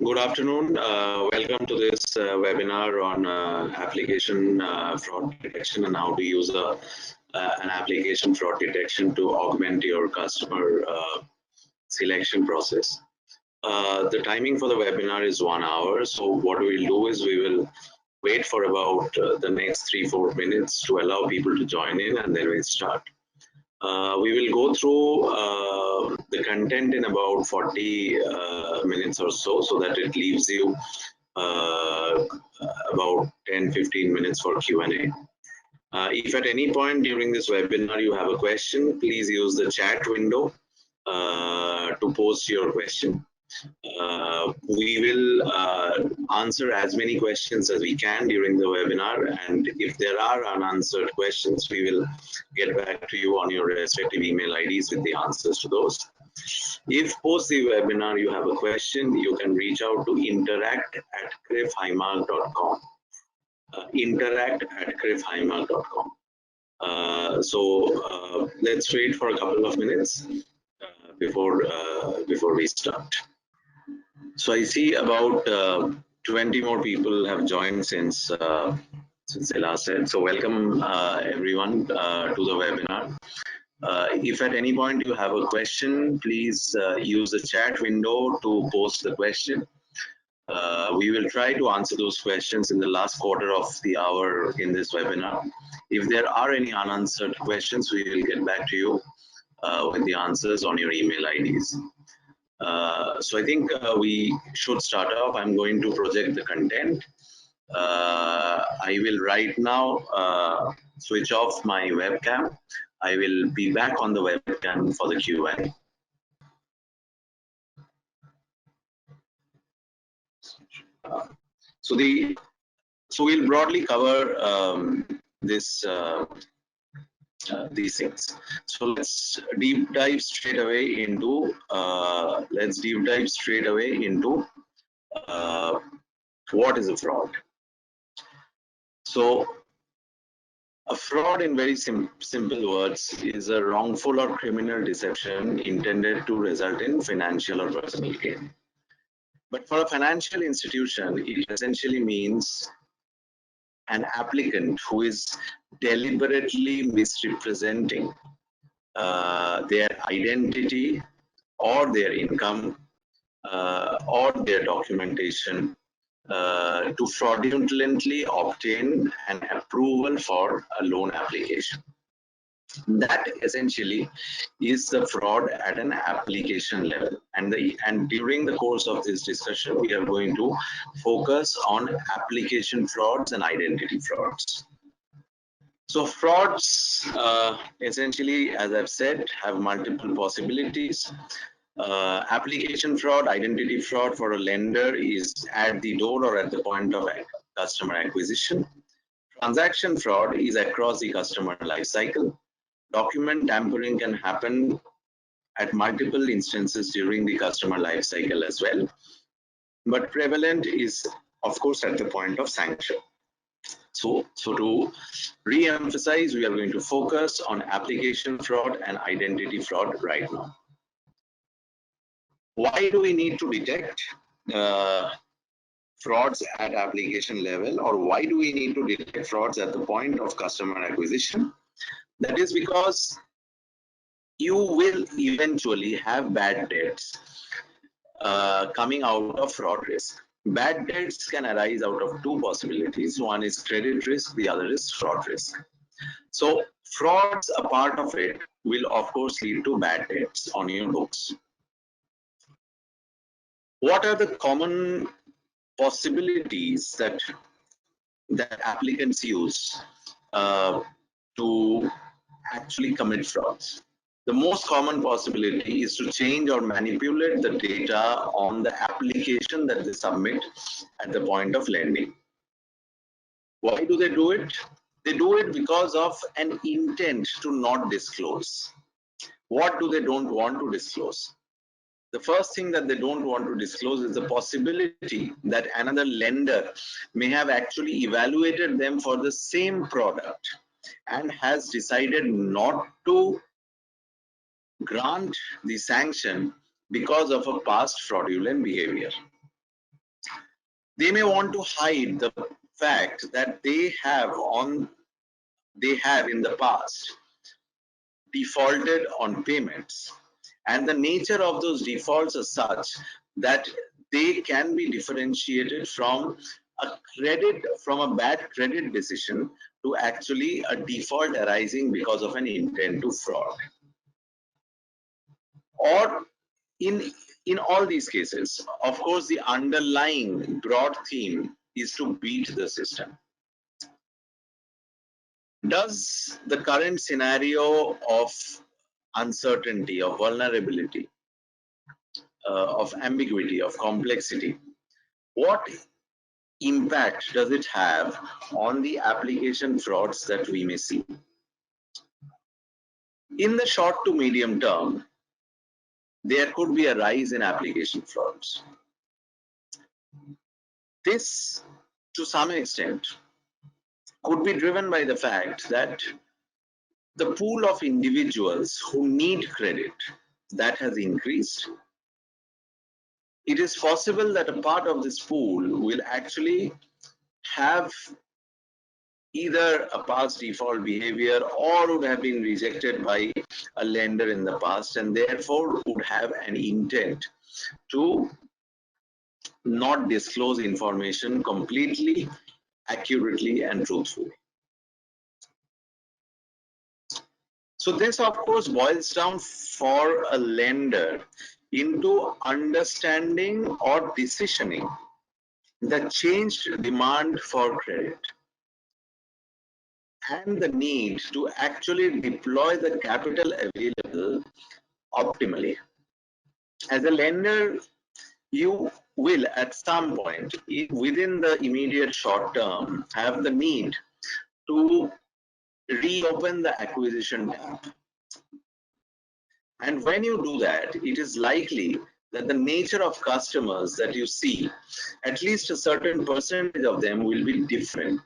Good afternoon. Welcome to this webinar on application fraud detection and how to use an application fraud detection to augment your customer selection process. The timing for the webinar is 1 hour. So what we'll do is we will wait for about the next 3-4 minutes to allow people to join in, and then we'll start. We will go through the content in about 40 minutes or so that it leaves you about 10-15 minutes for Q&A. If at any point during this webinar you have a question, please use the chat window to post your question. We will answer as many questions as we can during the webinar, and if there are unanswered questions, we will get back to you on your respective email IDs with the answers to those. If post the webinar you have a question, you can reach out to interact@crifhighmark.com. Interact@crifhighmark.com. Let's wait for a couple of minutes before we start. So I see about 20 more people have joined since the last set. So welcome everyone to the webinar. If at any point you have a question, please use the chat window to post the question. We will try to answer those questions in the last quarter of the hour in this webinar. If there are any unanswered questions, we will get back to you with the answers on your email IDs. So I think we should start off. I'm going to project the content. I will right now switch off my webcam. I will be back on the webcam for the Q&A. So we'll broadly cover these things. So let's deep dive straight away into what is a fraud. So a fraud, in very simple words, is a wrongful or criminal deception intended to result in financial or personal gain. But for a financial institution, it essentially means an applicant who is deliberately misrepresenting their identity or their income or their documentation to fraudulently obtain an approval for a loan application. That essentially is the fraud at an application level. And during the course of this discussion, we are going to focus on application frauds and identity frauds. So frauds, essentially, as I've said, have multiple possibilities. Application fraud, identity fraud for a lender is at the door or at the point of customer acquisition. Transaction fraud is across the customer life cycle. Document tampering can happen at multiple instances during the customer life cycle as well. But prevalent is, of course, at the point of sanction. So to re-emphasize, we are going to focus on application fraud and identity fraud right now. Why do we need to detect frauds at application level, or why do we need to detect frauds at the point of customer acquisition? That is because you will eventually have bad debts coming out of fraud risk. Bad debts can arise out of two possibilities. One is credit risk, the other is fraud risk. So frauds, a part of it, will of course lead to bad debts on your books. What are the common possibilities that applicants use to actually commit frauds? The most common possibility is to change or manipulate the data on the application that they submit at the point of lending. Why do they do it? They do it because of an intent to not disclose. What do they don't want to disclose? The first thing that they don't want to disclose is the possibility that another lender may have actually evaluated them for the same product and has decided not to grant the sanction because of a past fraudulent behavior. They may want to hide the fact that they have in the past defaulted on payments, and the nature of those defaults is such that they can be differentiated from a bad credit decision to actually a default arising because of an intent to fraud. Or in all these cases, of course, the underlying broad theme is to beat the system. Does the current scenario of uncertainty, of vulnerability, of ambiguity, of complexity, what impact does it have on the application frauds that we may see? In the short to medium term, there could be a rise in application frauds. This, to some extent, could be driven by the fact that the pool of individuals who need credit, that has increased. It is possible that a part of this pool will actually have either a past default behavior or would have been rejected by a lender in the past, and therefore would have an intent to not disclose information completely, accurately, and truthfully. So this, of course, boils down for a lender into understanding or decisioning the changed demand for credit and the need to actually deploy the capital available optimally. As a lender, you will at some point within the immediate short term have the need to reopen the acquisition tab. And when you do that, it is likely that the nature of customers that you see, at least a certain percentage of them will be different.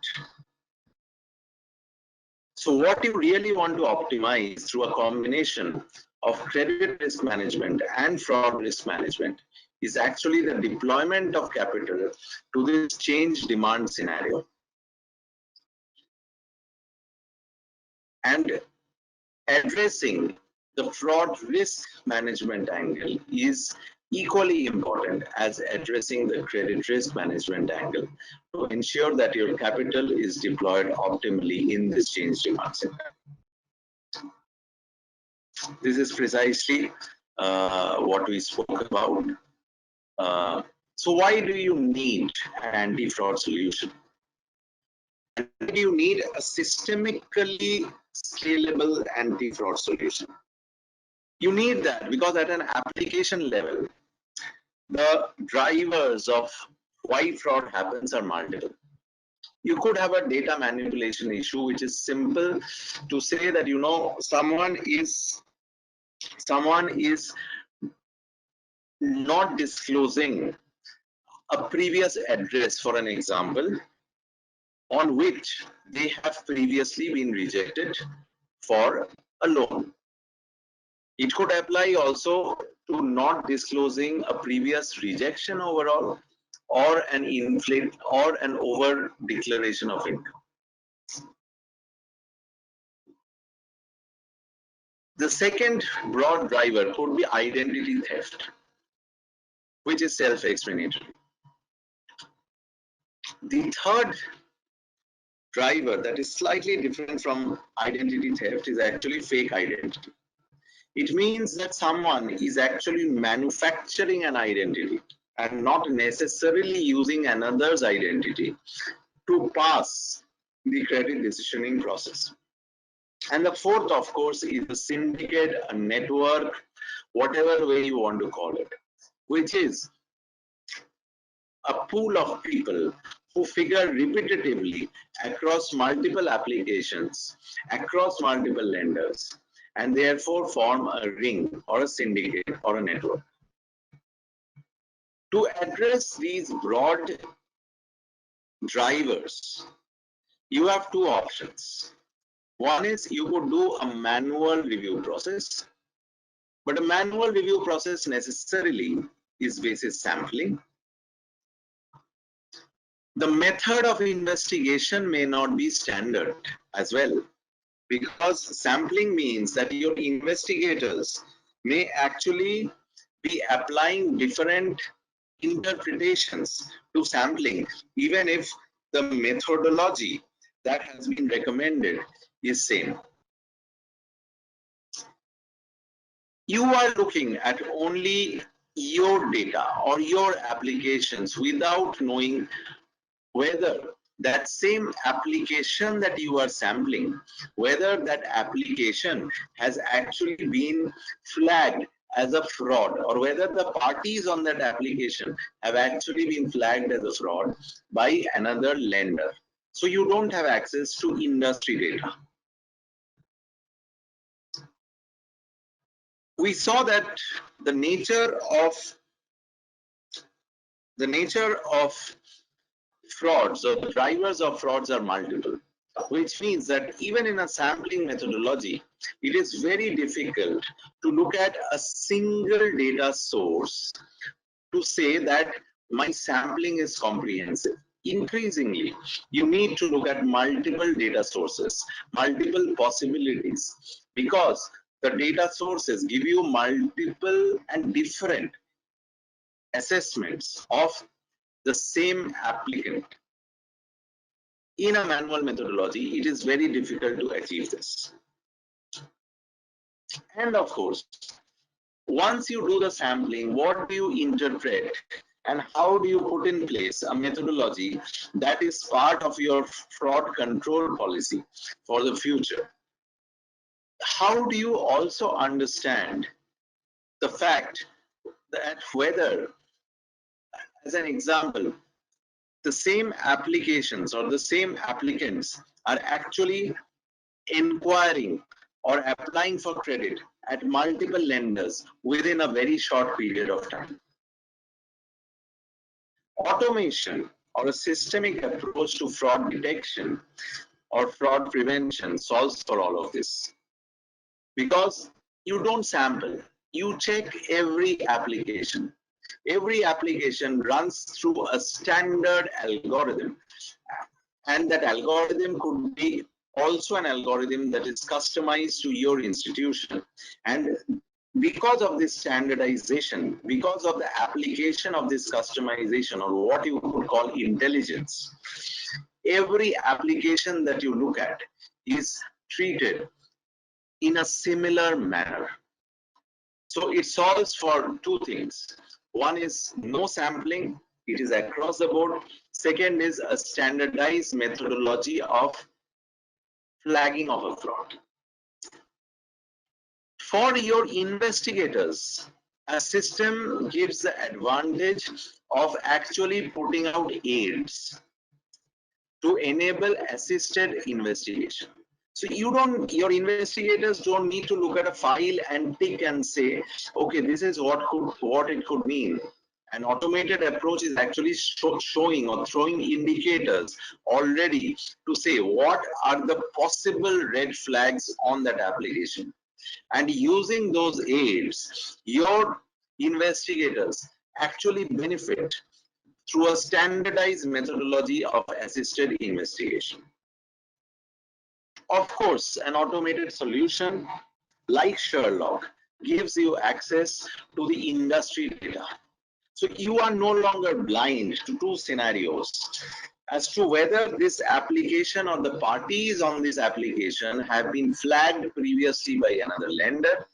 So what you really want to optimize through a combination of credit risk management and fraud risk management is actually the deployment of capital to this change demand scenario. And addressing the fraud risk management angle is equally important as addressing the credit risk management angle to ensure that your capital is deployed optimally in this change demand scenario. This is precisely what we spoke about. So why do you need an anti-fraud solution? And why do you need a systemically scalable anti-fraud solution? You need that because at an application level, the drivers of why fraud happens are multiple. You could have a data manipulation issue, which is simple to say that, you know, someone is not disclosing a previous address, for an example, on which they have previously been rejected for a loan. It could apply also to not disclosing a previous rejection overall or an over declaration of income. The second broad driver could be identity theft, which is self-explanatory. The third driver that is slightly different from identity theft is actually fake identity. It means that someone is actually manufacturing an identity and not necessarily using another's identity to pass the credit decisioning process. And the fourth, of course, is a syndicate, a network, whatever way you want to call it, which is a pool of people who figure repetitively across multiple applications, across multiple lenders, and therefore form a ring or a syndicate or a network. To address these broad drivers, you have two options. One is you could do a manual review process, but a manual review process necessarily is basis sampling. The method of investigation may not be standard as well, because sampling means that your investigators may actually be applying different interpretations to sampling, even if the methodology that has been recommended is same. You are looking at only your data or your applications without knowing whether that same application that you are sampling, whether that application has actually been flagged as a fraud, or whether the parties on that application have actually been flagged as a fraud by another lender. So you don't have access to industry data. We saw that the nature of frauds, or the drivers of frauds, are multiple, which means that even in a sampling methodology, it is very difficult to look at a single data source to say that my sampling is comprehensive. Increasingly, you need to look at multiple data sources, multiple possibilities, because the data sources give you multiple and different assessments of the same applicant. In a manual methodology, it is very difficult to achieve this. And of course, once you do the sampling, what do you interpret and how do you put in place a methodology that is part of your fraud control policy for the future? How do you also understand the fact that whether, as an example, the same applications or the same applicants are actually inquiring or applying for credit at multiple lenders within a very short period of time? Automation or a systemic approach to fraud detection or fraud prevention solves for all of this, because you don't sample, you check every application. Every application runs through a standard algorithm, and that algorithm could be also an algorithm that is customized to your institution. And because of this standardization, because of the application of this customization, or what you could call intelligence, every application that you look at is treated in a similar manner. So it solves for two things. One is no sampling, it is across the board. Second is a standardized methodology of flagging of a fraud. For your investigators, a system gives the advantage of actually putting out aids to enable assisted investigation. So your investigators don't need to look at a file and tick and say, okay, this is what it could mean. An automated approach is actually showing or throwing indicators already to say what are the possible red flags on that application. And using those aids, your investigators actually benefit through a standardized methodology of assisted investigation. Of course, an automated solution like Sherlock gives you access to the industry data. So you are no longer blind to two scenarios as to whether this application or the parties on this application have been flagged previously by another lender.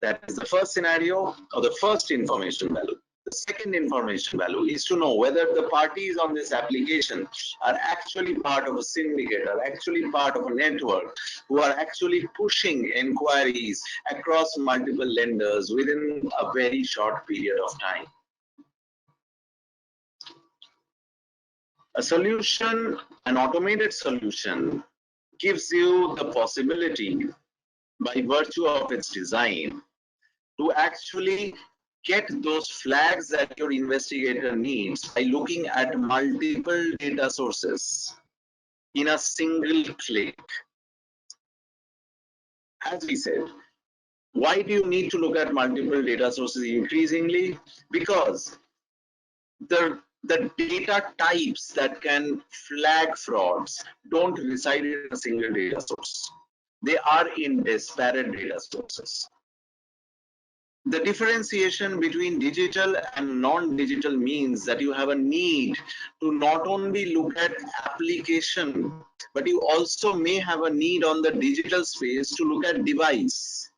That is the first scenario, or the first information value. The second information value is to know whether the parties on this application are actually part of a syndicate, are actually part of a network, who are actually pushing inquiries across multiple lenders within a very short period of time. A solution, an automated solution, gives you the possibility, by virtue of its design, to actually get those flags that your investigator needs by looking at multiple data sources in a single click. As we said, why do you need to look at multiple data sources increasingly? Because the the data types that can flag frauds don't reside in a single data source. They are in disparate data sources. The differentiation between digital and non-digital means that you have a need to not only look at application, but you also may have a need on the digital space to look at device.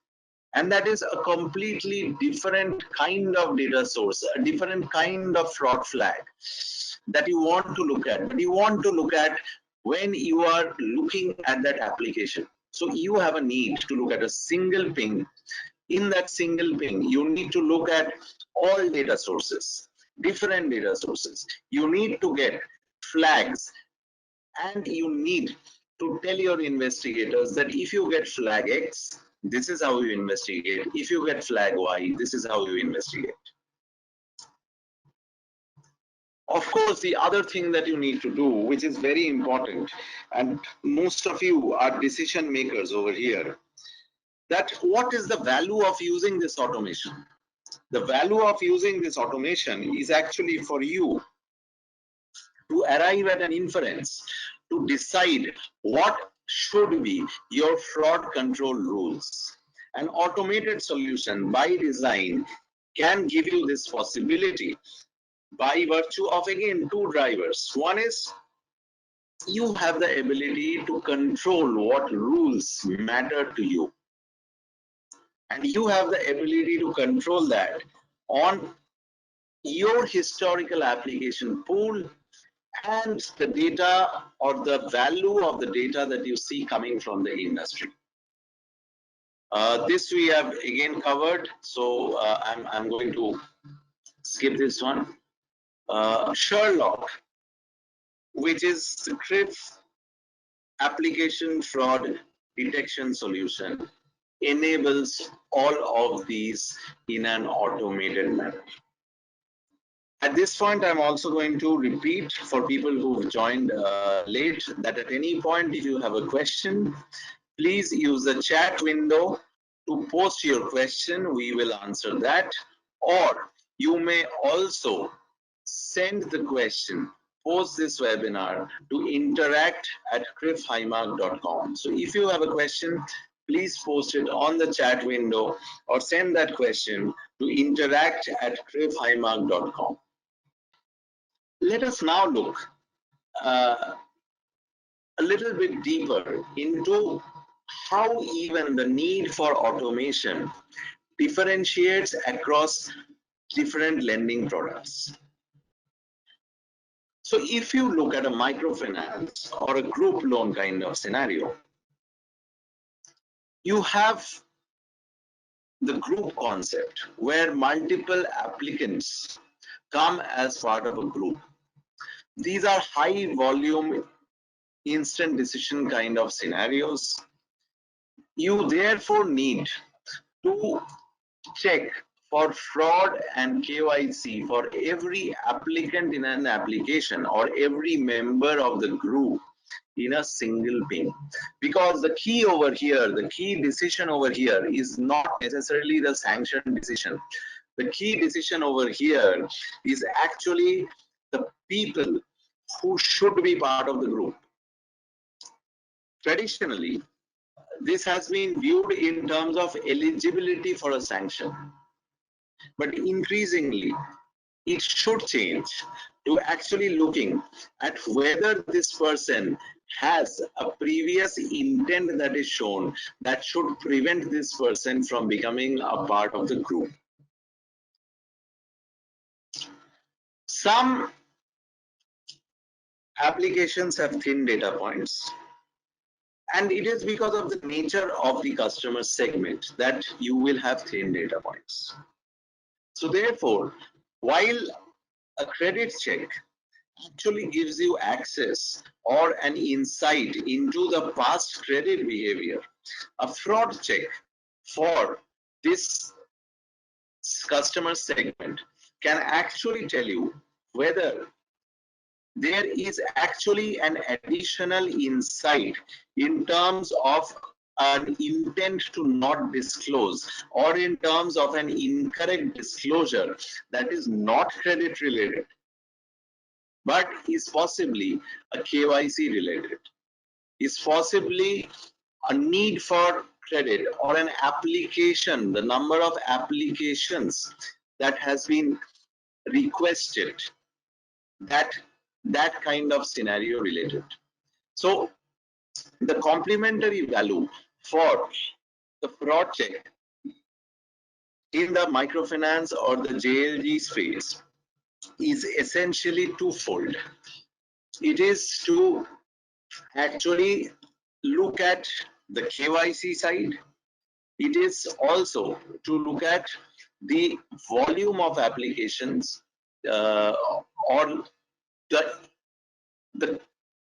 And that is a completely different kind of data source, a different kind of fraud flag that you want to look at. But you want to look at when you are looking at that application. So you have a need to look at a single ping. In that single ping, you need to look at all data sources, different data sources. You need to get flags, and you need to tell your investigators that if you get flag X, this is how you investigate. If you get flag Y, this is how you investigate. Of course, the other thing that you need to do, which is very important, and most of you are decision makers over here, that what is the value of using this automation? The value of using this automation is actually for you to arrive at an inference, to decide what should be your fraud control rules. An automated solution by design can give you this possibility by virtue of, again, two drivers. One is you have the ability to control what rules matter to you, and you have the ability to control that on your historical application pool and the data or the value of the data that you see coming from the industry. This we have again covered, so I'm going to skip this one. Sherlock, which is the CRIF application fraud detection solution, enables all of these in an automated manner. At this point, I'm also going to repeat for people who've joined late that at any point, if you have a question, please use the chat window to post your question. We will answer that. Or you may also send the question post this webinar to interact@crifhighmark.com. So if you have a question, please post it on the chat window or send that question to interact@crifhighmark.com. Let us now look a little bit deeper into how even the need for automation differentiates across different lending products. So if you look at a microfinance or a group loan kind of scenario, you have the group concept where multiple applicants come as part of a group. These are high volume, instant decision kind of scenarios. You therefore need to check for fraud and KYC for every applicant in an application or every member of the group in a single ping. Because the key over here, the key decision over here is not necessarily the sanction decision. The key decision over here is actually the people who should be part of the group. Traditionally, this has been viewed in terms of eligibility for a sanction. But increasingly, it should change to actually looking at whether this person has a previous intent that is shown that should prevent this person from becoming a part of the group. Some applications have thin data points, and it is because of the nature of the customer segment that you will have thin data points. So therefore, while a credit check actually gives you access or an insight into the past credit behavior, a fraud check for this customer segment can actually tell you whether there is actually an additional insight in terms of an intent to not disclose or in terms of an incorrect disclosure that is not credit related. but is possibly a KYC related, is possibly a need for credit or an application, the number of applications that has been requested, that kind of scenario related. So the complementary value for the fraud check in the microfinance or the JLG space is essentially twofold. It is to actually look at the KYC side. It is also to look at the volume of applications or the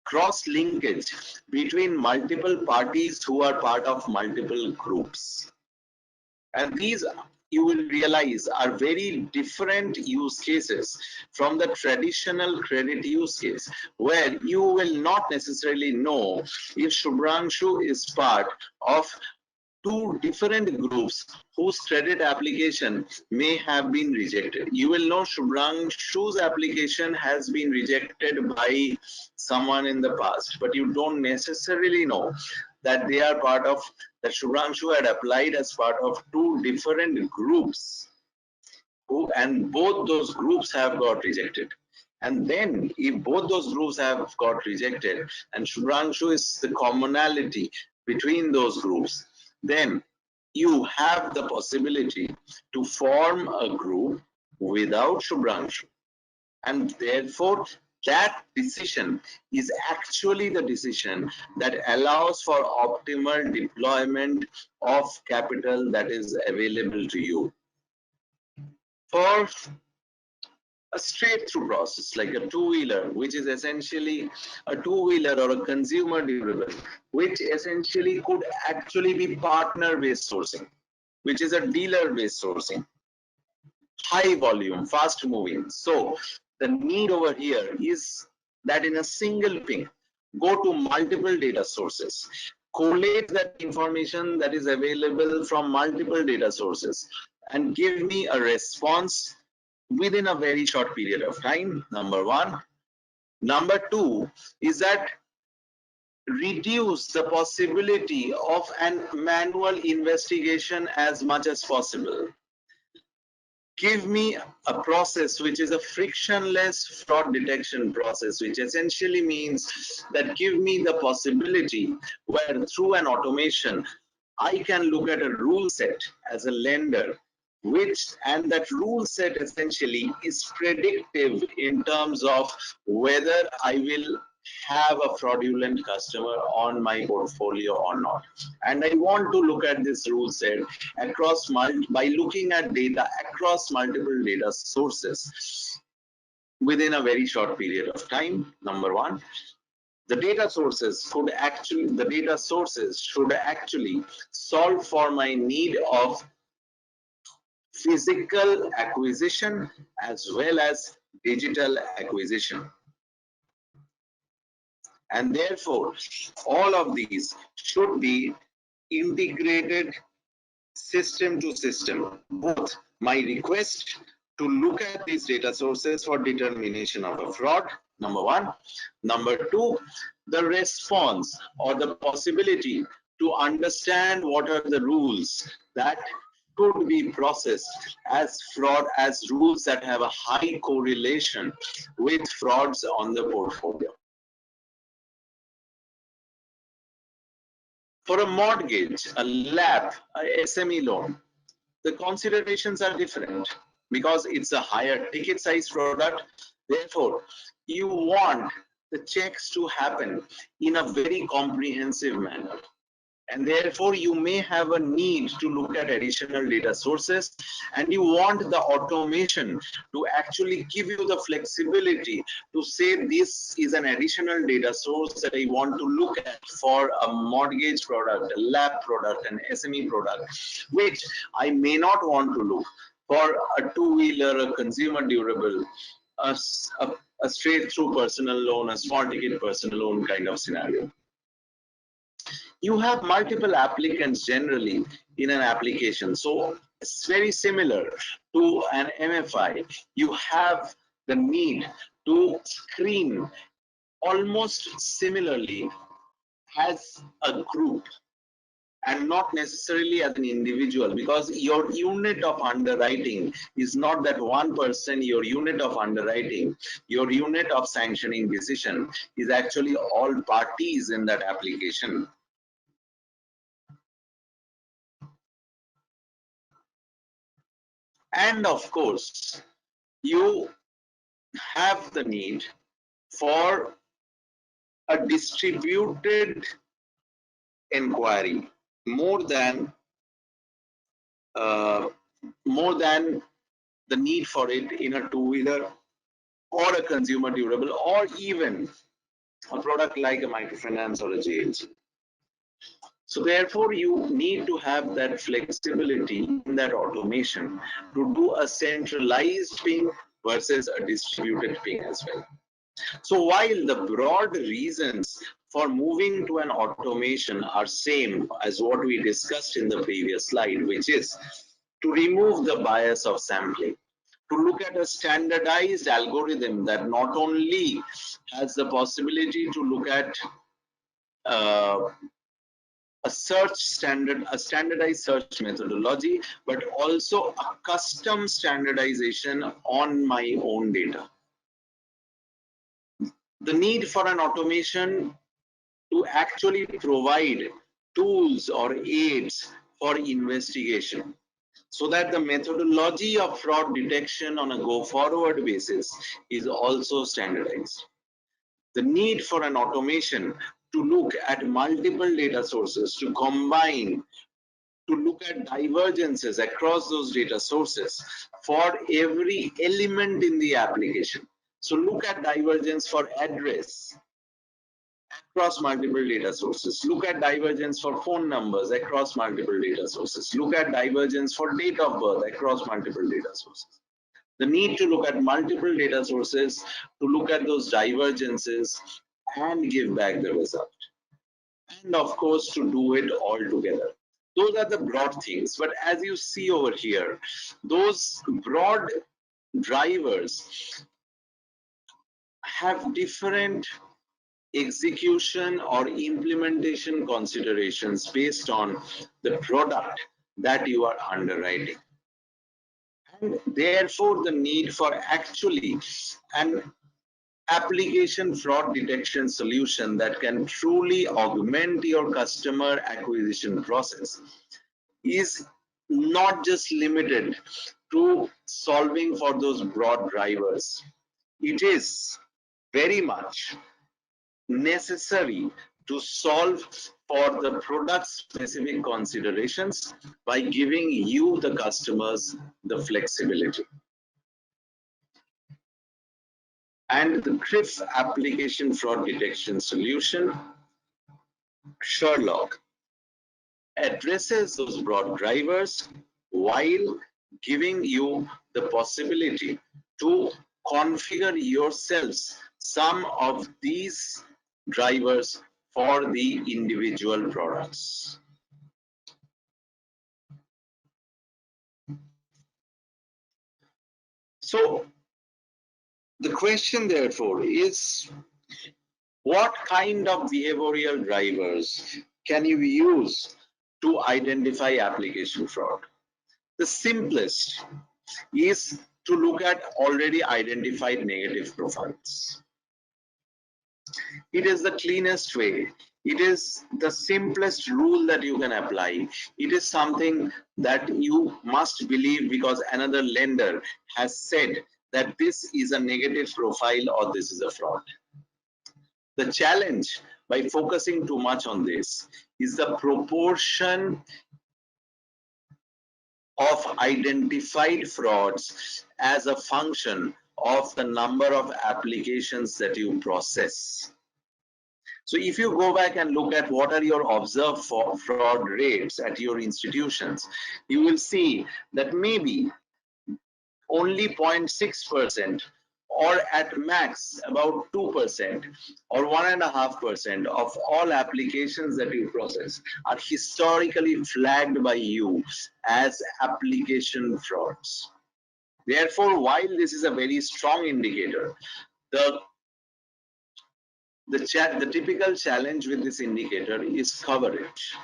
cross linkage between multiple parties who are part of multiple groups. And these, you will realize, are very different use cases from the traditional credit use case, where you will not necessarily know if Shubhranshu is part of two different groups whose credit application may have been rejected. You will know Shubhranshu's application has been rejected by someone in the past, but you don't necessarily know that they are part of, that Shubhranshu had applied as part of two different groups, and both those groups have got rejected. And then if both those groups have got rejected and Shubhranshu is the commonality between those groups, then you have the possibility to form a group without Shubhranshu. And therefore, that decision is actually the decision that allows for optimal deployment of capital that is available to you. For a straight through process like a two-wheeler, which is essentially a two-wheeler or a consumer durable, which essentially could actually be partner-based sourcing, which is a dealer-based sourcing, high volume, fast moving. So the need over here is that in a single ping, go to multiple data sources, collate that information that is available from multiple data sources, and give me a response within a very short period of time, number one. Number two is that reduce the possibility of an manual investigation as much as possible. Give me a process which is a frictionless fraud detection process, which essentially means that give me the possibility where through an automation, I can look at a rule set as a lender, and that rule set essentially is predictive in terms of whether I will have a fraudulent customer on my portfolio or not. And I want to look at this rule set across by looking at data across multiple data sources within a very short period of time, number one. The data sources should actually solve for my need of physical acquisition as well as digital acquisition. And therefore, all of these should be integrated system to system. Both my request to look at these data sources for determination of a fraud, number one. Number two, the response or the possibility to understand what are the rules that could be processed as fraud, as rules that have a high correlation with frauds on the portfolio. For a mortgage, a LAP, a SME loan, the considerations are different because it's a higher ticket size product. Therefore, you want the checks to happen in a very comprehensive manner. And therefore, you may have a need to look at additional data sources, and you want the automation to actually give you the flexibility to say this is an additional data source that I want to look at for a mortgage product, a LAP product, an SME product, which I may not want to look for a two-wheeler, a consumer durable, a straight through personal loan, a small ticket personal loan kind of scenario. You have multiple applicants generally in an application. So it's very similar to an MFI. You have the need to screen almost similarly as a group and not necessarily as an individual, because your unit of underwriting is not that one person. Your unit of underwriting, your unit of sanctioning decision is actually all parties in that application. And of course, you have the need for a distributed inquiry more than uh, more than the need for it in a two-wheeler or a consumer durable or even a product like a microfinance or a JLG. So therefore, you need to have that flexibility in that automation to do a centralized ping versus a distributed ping as well. So while the broad reasons for moving to an automation are same as what we discussed in the previous slide, which is to remove the bias of sampling, to look at a standardized algorithm that not only has the possibility to look at uh, a standardized search methodology, but also a custom standardization on my own data. The need for an automation to actually provide tools or aids for investigation so that the methodology of fraud detection on a go forward basis is also standardized. The need for an automation to look at multiple data sources, to combine, to look at divergences across those data sources for every element in the application. So look at divergence for address across multiple data sources. Look at divergence for phone numbers across multiple data sources. Look at divergence for date of birth across multiple data sources. The need to look at multiple data sources, to look at those divergences and give back the result. And of course, to do it all together. Those are the broad things. But as you see over here, those broad drivers have different execution or implementation considerations based on the product that you are underwriting. And therefore, the need for actually an application fraud detection solution that can truly augment your customer acquisition process is not just limited to solving for those broad drivers. It is very much necessary to solve for the product specific considerations by giving you, the customers, the flexibility. And the CRIF application fraud detection solution, Sherlock, addresses those broad drivers while giving you the possibility to configure yourselves some of these drivers for the individual products. So the question therefore is, what kind of behavioral drivers can you use to identify application fraud? The simplest is to look at already identified negative profiles. It is the cleanest way. It is the simplest rule that you can apply. It is something that you must believe because another lender has said that this is a negative profile or this is a fraud. The challenge by focusing too much on this is the proportion of identified frauds as a function of the number of applications that you process. So if you go back and look at what are your observed fraud rates at your institutions, you will see that maybe only 0.6% or at max about 2% or 1.5% of all applications that you process are historically flagged by you as application frauds. Therefore, while this is a very strong indicator, The the typical challenge with this indicator is coverage.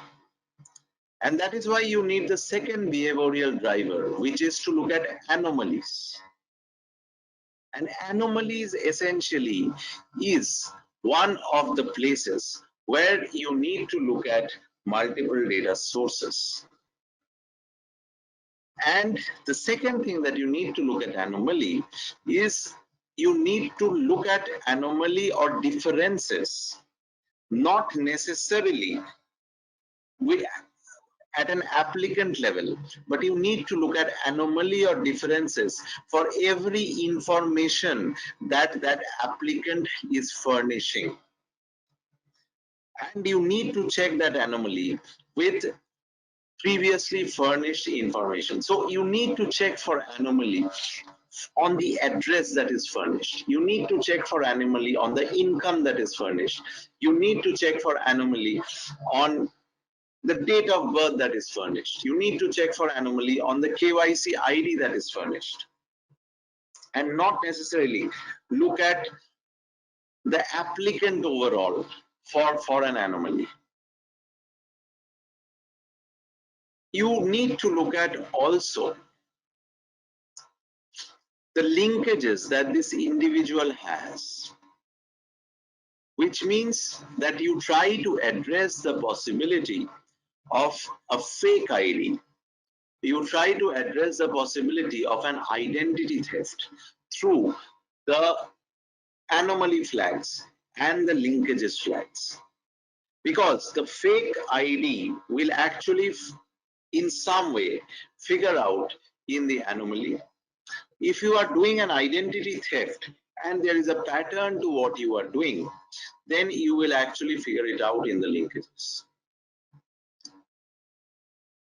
And that is why you need the second behavioral driver, which is to look at anomalies. And anomalies essentially is one of the places where you need to look at multiple data sources. And the second thing that you need to look at anomaly is you need to look at anomaly or differences, not necessarily at an applicant level, but you need to look at anomaly or differences for every information that that applicant is furnishing. And you need to check that anomaly with previously furnished information. So you need to check for anomaly on the address that is furnished. You need to check for anomaly on the income that is furnished. You need to check for anomaly on the date of birth that is furnished. You need to check for anomaly on the KYC ID that is furnished, and not necessarily look at the applicant overall for an anomaly. You need to look at also the linkages that this individual has, which means that you try to address the possibility of a fake ID. You try to address the possibility of an identity theft through the anomaly flags and the linkages flags, because the fake ID will actually in some way figure out in the anomaly. If you are doing an identity theft and there is a pattern to what you are doing, then you will actually figure it out in the linkages.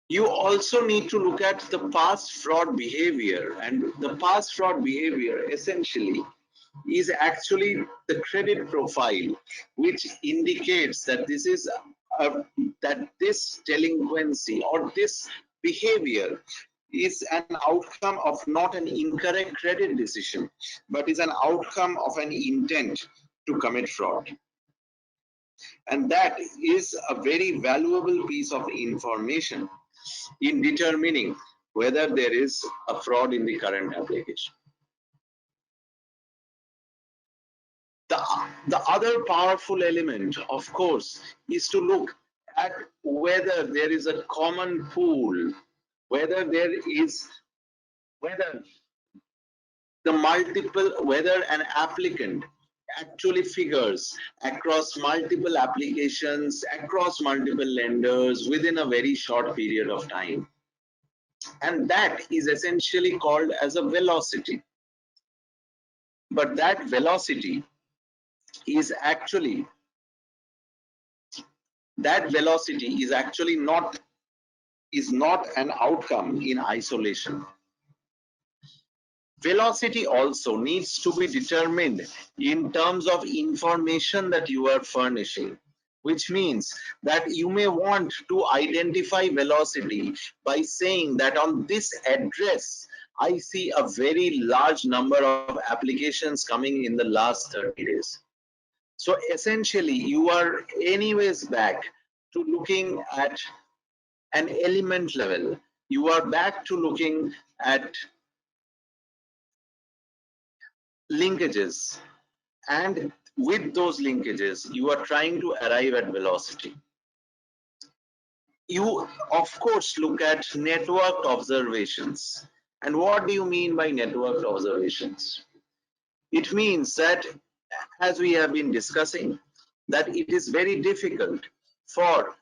You also need to look at the past fraud behavior, and the past fraud behavior essentially is actually the credit profile, which indicates that this is that this delinquency or this behavior is an outcome of not an incorrect credit decision, but is an outcome of an intent to commit fraud. And that is a very valuable piece of information in determining whether there is a fraud in the current application. The other powerful element, of course, is to look at whether there is a common pool, whether there is, whether whether an applicant actually figures across multiple applications, across multiple lenders within a very short period of time. And that is essentially called as a velocity. But that velocity is actually not an outcome in isolation. Velocity also needs to be determined in terms of information that you are furnishing, which means that you may want to identify velocity by saying that on this address I see a very large number of applications coming in the last 30 days. So essentially, you are anyways back to looking at an element level. You are back to looking at linkages, and with those linkages, you are trying to arrive at velocity. You, of course, look at networked observations. And what do you mean by networked observations? It means that, as we have been discussing, that it is very difficult for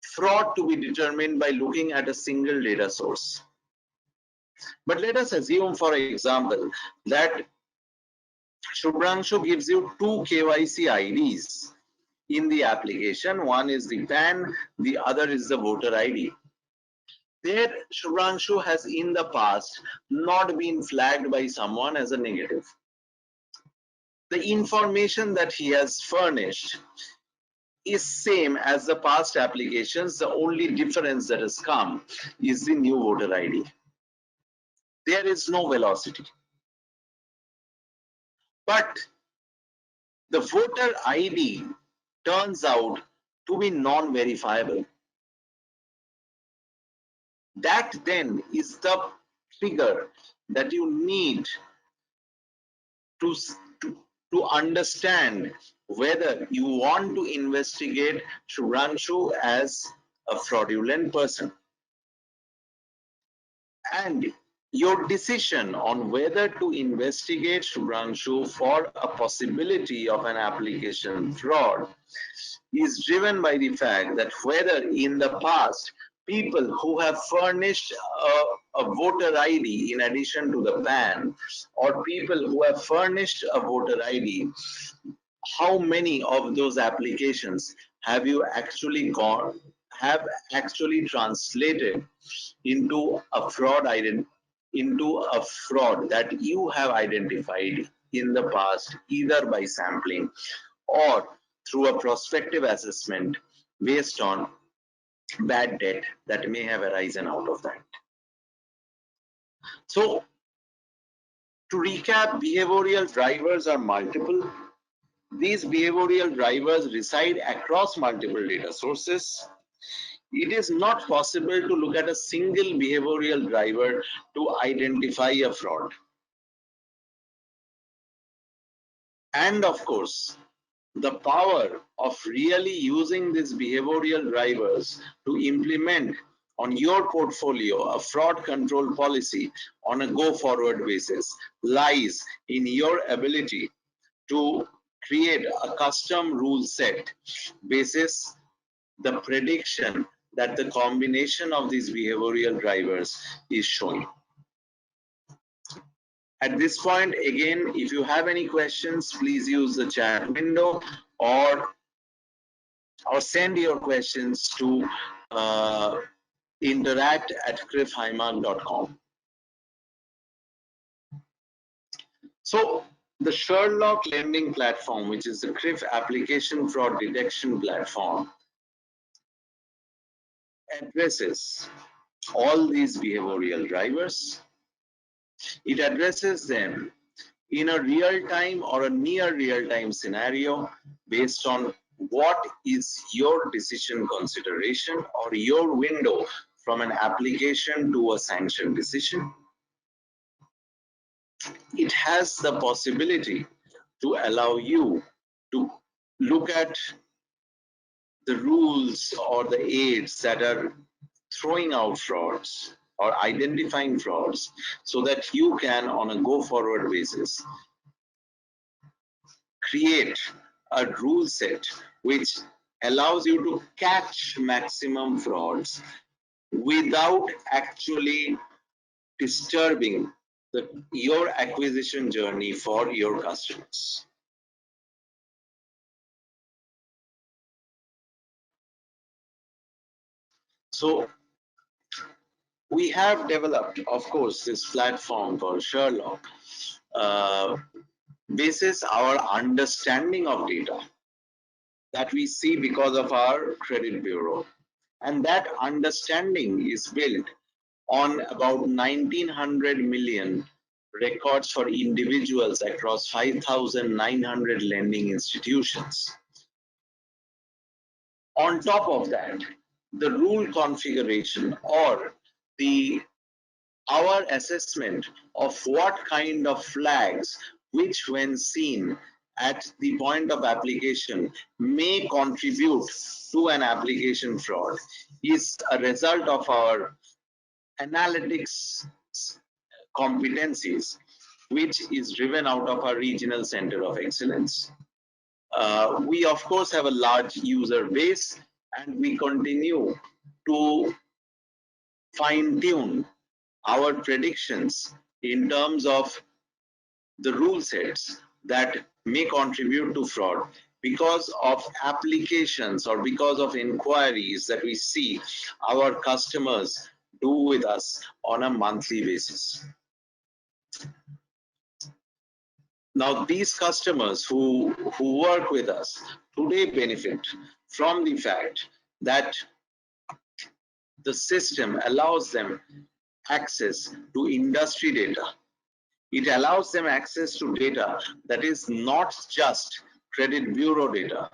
fraud to be determined by looking at a single data source. But let us assume, for example, that Shubhranshu gives you two KYC IDs in the application. One is the PAN, the other is the voter ID. There, Shubhranshu has in the past not been flagged by someone as a negative. The information that he has furnished is same as the past applications. The only difference that has come is the new voter ID. There is no velocity. But the voter ID turns out to be non-verifiable. That then is the trigger that you need to, to, to understand whether you want to investigate Shubhranshu as a fraudulent person. And your decision on whether to investigate Shubhranshu for a possibility of an application fraud is driven by the fact that whether in the past people who have furnished a voter ID in addition to the PAN, or people who have furnished a voter ID, how many of those applications have you actually have actually translated into a into a fraud that you have identified in the past, either by sampling or through a prospective assessment based on bad debt that may have arisen out of that. So to recap, behavioral drivers are multiple. These behavioral drivers reside across multiple data sources. It is not possible to look at a single behavioral driver to identify a fraud. And of course, the power of really using these behavioral drivers to implement on your portfolio a fraud control policy on a go forward basis lies in your ability to create a custom rule set basis the prediction that the combination of these behavioral drivers is showing. At this point, again, if you have any questions, please use the chat window or send your questions to interact@crifhighmark.com. So the Sherlock lending platform, which is the CRIF application fraud detection platform, addresses all these behavioral drivers. It addresses them in a real-time or a near real-time scenario based on what is your decision consideration or your window from an application to a sanction decision. It has the possibility to allow you to look at the rules or the aids that are throwing out frauds or identifying frauds so that you can, on a go forward basis, create a rule set which allows you to catch maximum frauds without actually disturbing your acquisition journey for your customers. So we have developed, of course, this platform called Sherlock, basis our understanding of data that we see because of our credit bureau. And that understanding is built on about 1900 million records for individuals across 5,900 lending institutions. On top of that, the rule configuration or our assessment of what kind of flags, which when seen at the point of application may contribute to an application fraud, is a result of our analytics competencies, which is driven out of our regional center of excellence. We of course have a large user base, and we continue to fine tune our predictions in terms of the rule sets that may contribute to fraud because of applications or because of inquiries that we see our customers do with us on a monthly basis. Now, these customers who work with us today benefit from the fact that the system allows them access to industry data. It allows them access to data that is not just credit bureau data,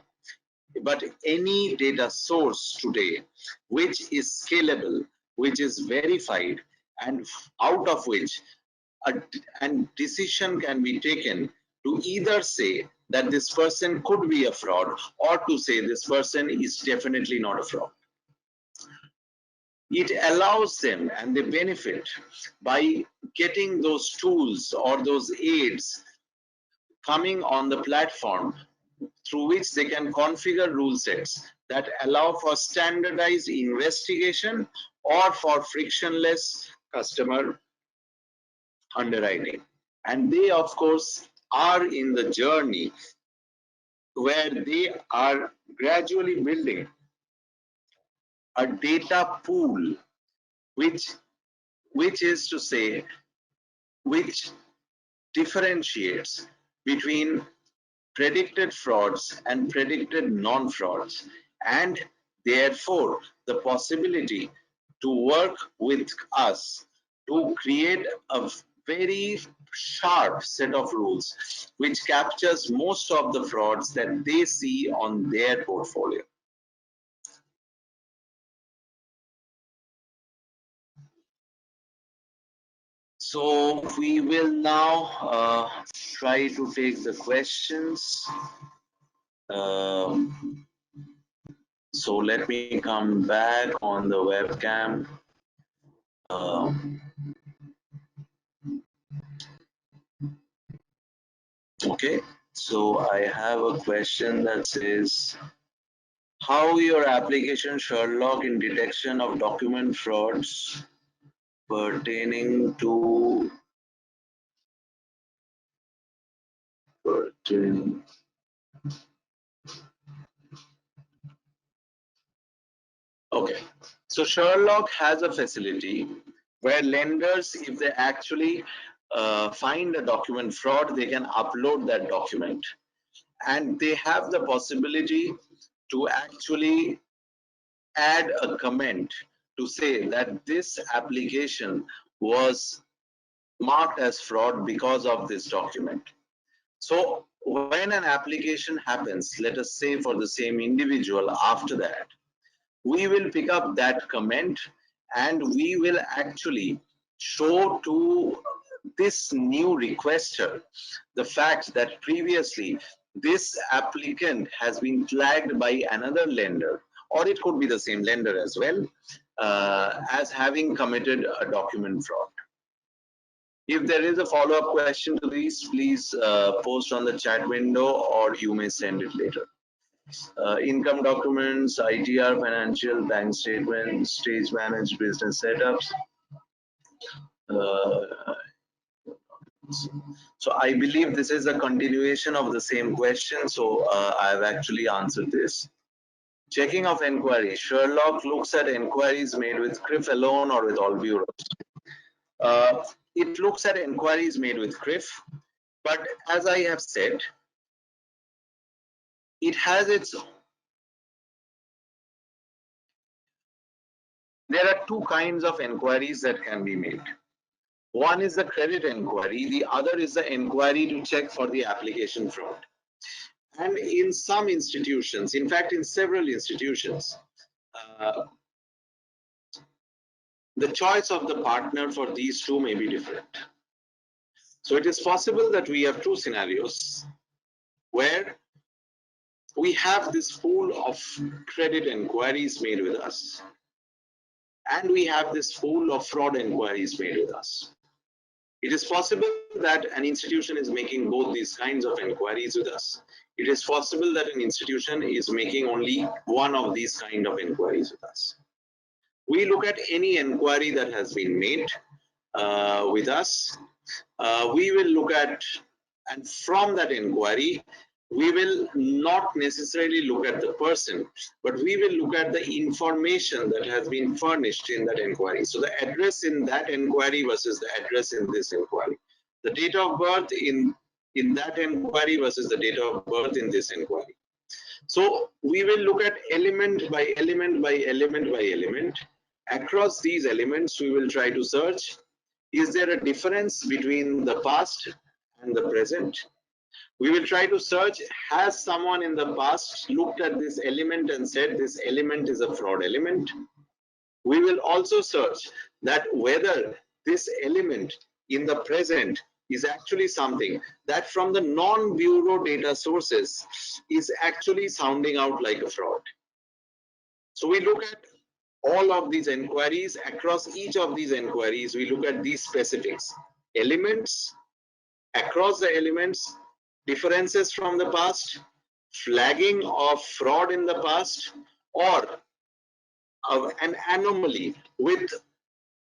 but any data source today which is scalable, which is verified, and out of which a decision can be taken to either say that this person could be a fraud or to say this person is definitely not a fraud. It allows them and they benefit by getting those tools or those aids coming on the platform through which they can configure rule sets that allow for standardized investigation or for frictionless customer underwriting. And they, of course, are in the journey where they are gradually building a data pool, which is to say, which differentiates between predicted frauds and predicted non-frauds, and therefore the possibility to work with us to create a very sharp set of rules which captures most of the frauds that they see on their portfolio. So we will now try to take the questions. So let me come back on the webcam. Okay, so I have a question that says, how your application Sherlock in detection of document frauds pertaining to Okay, so Sherlock has a facility where lenders, if they actually find a document fraud, they can upload that document, and they have the possibility to actually add a comment to say that this application was marked as fraud because of this document. So when an application happens, let us say for the same individual, after that, we will pick up that comment and we will actually show to this new requester the fact that previously this applicant has been flagged by another lender, or it could be the same lender as well, as having committed a document fraud. If there is a follow-up question to these, please post on the chat window or you may send it later. Income documents, ITR, financial, bank statements, stage managed business setups. So I believe this is a continuation of the same question. So I've actually answered this. Checking of enquiry. Sherlock looks at enquiries made with CRIF alone or with all bureaus. It looks at enquiries made with CRIF, but as I have said, it has its own. There are two kinds of enquiries that can be made. One is the credit enquiry, the other is the enquiry to check for the application fraud. And in some institutions, in fact, in several institutions, the choice of the partner for these two may be different. So it is possible that we have two scenarios where we have this pool of credit enquiries made with us, and we have this pool of fraud enquiries made with us. It is possible that an institution is making both these kinds of enquiries with us. It is possible that an institution is making only one of these kind of enquiries with us. We look at any inquiry that has been made with us. We will look at, and from that inquiry, we will not necessarily look at the person, but we will look at the information that has been furnished in that inquiry. So the address in that inquiry versus the address in this inquiry. The date of birth in that inquiry versus the date of birth in this inquiry. So we will look at element by element by element by element. Across these elements, we will try to search Is there a difference between the past and the present? We will try to search, has someone in the past looked at this element and said this element is a fraud element? We will also search that whether this element in the present is actually something that from the non-bureau data sources is actually sounding out like a fraud. So we look at all of these inquiries. Across each of these inquiries, we look at these specifics: elements, across the elements, differences from the past, flagging of fraud in the past, or an anomaly with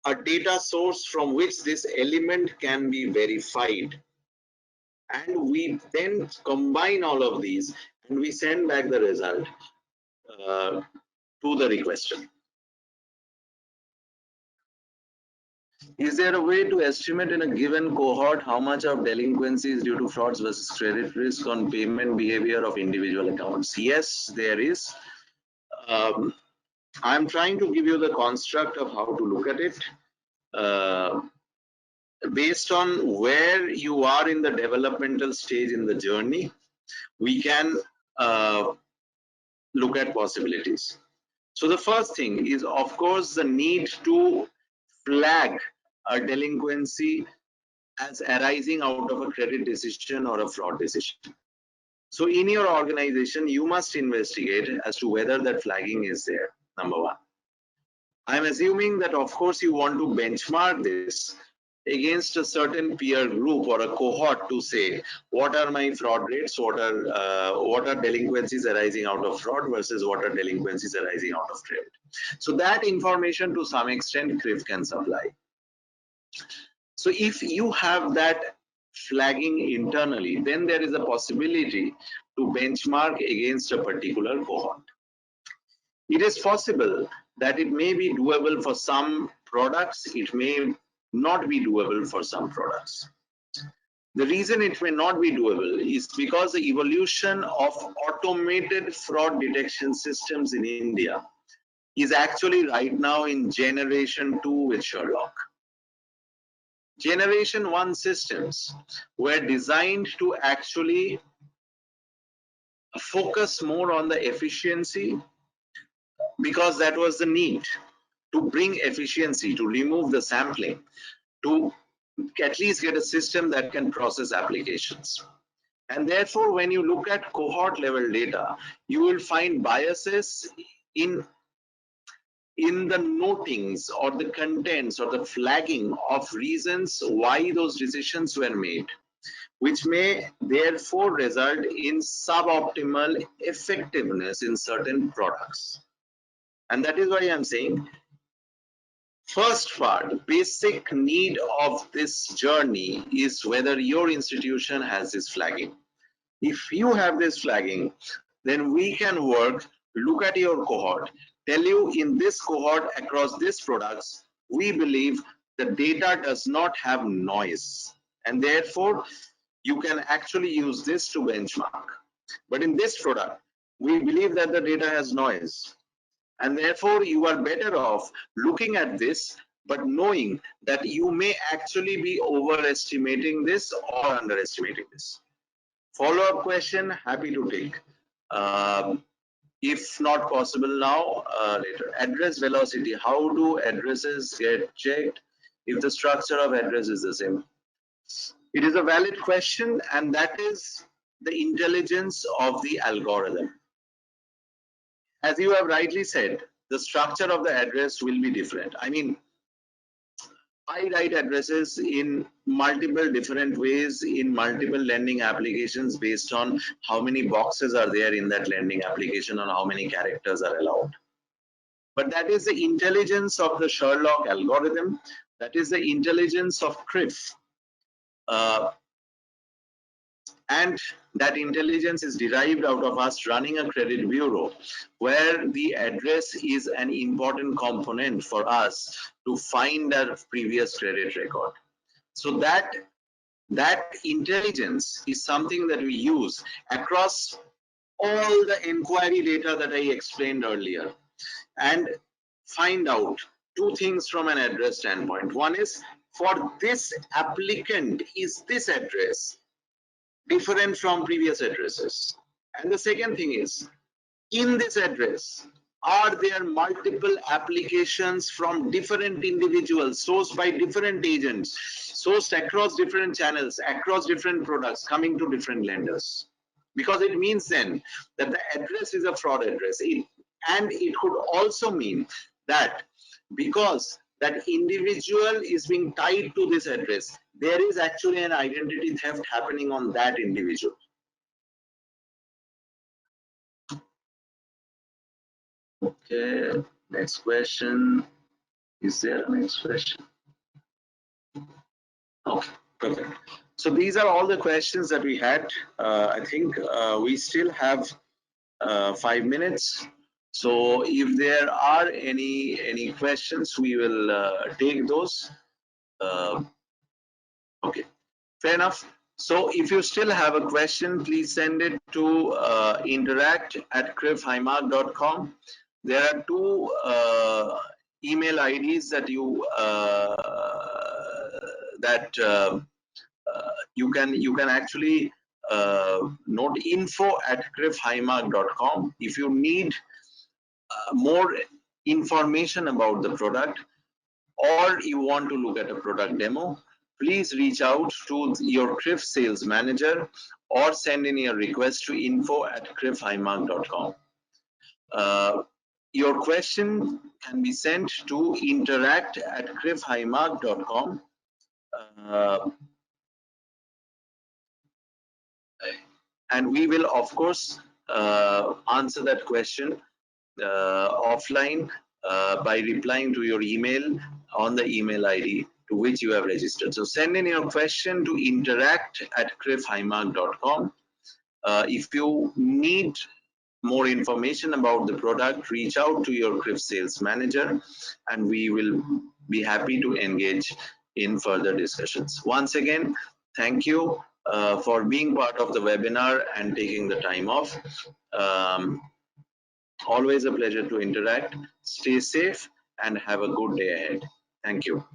a data source from which this element can be verified. And we then combine all of these and we send back the result to the requester. Is there a way to estimate in a given cohort how much of delinquency is due to frauds versus credit risk on payment behavior of individual accounts? Yes, there is. I'm trying to give you the construct of how to look at it. Based on where you are in the developmental stage in the journey, we can look at possibilities. So the first thing is, of course, the need to flag a delinquency as arising out of a credit decision or a fraud decision. So in your organization, you must investigate as to whether that flagging is there, number one. I'm assuming that, of course, you want to benchmark this against a certain peer group or a cohort to say, what are my fraud rates, what are delinquencies arising out of fraud versus what are delinquencies arising out of credit. So that information to some extent CRIF can supply. So if you have that flagging internally, then there is a possibility to benchmark against a particular cohort. It is possible that it may be doable for some products, it may not be doable for some products. The reason it may not be doable is because the evolution of automated fraud detection systems in India is actually right now in generation 2 with Sherlock. Generation 1 systems were designed to actually focus more on the efficiency, because that was the need to bring efficiency, to remove the sampling, to at least get a system that can process applications. And therefore, when you look at cohort level data, you will find biases in the notings or the contents or the flagging of reasons why those decisions were made, which may therefore result in suboptimal effectiveness in certain products. And that is why I'm saying, first part, basic need of this journey is whether your institution has this flagging. If you have this flagging, then we can work, look at your cohort, tell you in this cohort across these products, we believe the data does not have noise. And therefore, you can actually use this to benchmark. But in this product, we believe that the data has noise. And therefore, you are better off looking at this, but knowing that you may actually be overestimating this or underestimating this. Follow-up question, happy to take. If not possible now, later. Address velocity, how do addresses get checked if the structure of address is the same? It is a valid question, and that is the intelligence of the algorithm. As you have rightly said, the structure of the address will be different. I mean, I write addresses in multiple different ways in multiple lending applications based on how many boxes are there in that lending application and how many characters are allowed. But that is the intelligence of the Sherlock algorithm. That is the intelligence of CRIF. And that intelligence is derived out of us running a credit bureau, where the address is an important component for us to find our previous credit record. So that intelligence is something that we use across all the inquiry data that I explained earlier, and find out two things from an address standpoint. One is for this applicant, is this address different from previous addresses? And the second thing is, in this address, are there multiple applications from different individuals, sourced by different agents, sourced across different channels, across different products, coming to different lenders? Because it means then that the address is a fraud address. And it could also mean that because that individual is being tied to this address, there is actually an identity theft happening on that individual. Okay, next question. Is there a next question? Okay, perfect. So these are all the questions that we had. I think we still have 5 minutes. So if there are any questions, we will take those. Okay, fair enough. So if you still have a question, please send it to interact@crifhighmark.com. There are two email IDs that you can actually note: info@crifhighmark.com. If you need more information about the product, or you want to look at a product demo, please reach out to your CRIF sales manager or send in your request to info@crifhighmark.com. Your question can be sent to interact@crifhighmark.com. And we will, of course, answer that question offline by replying to your email on the email ID to which you have registered. So send in your question to interact@crifhighmark.com. If you need more information about the product, reach out to your CRIF sales manager and we will be happy to engage in further discussions. Once again, thank you for being part of the webinar and taking the time off. Always a pleasure to interact. Stay safe and have a good day ahead. Thank you.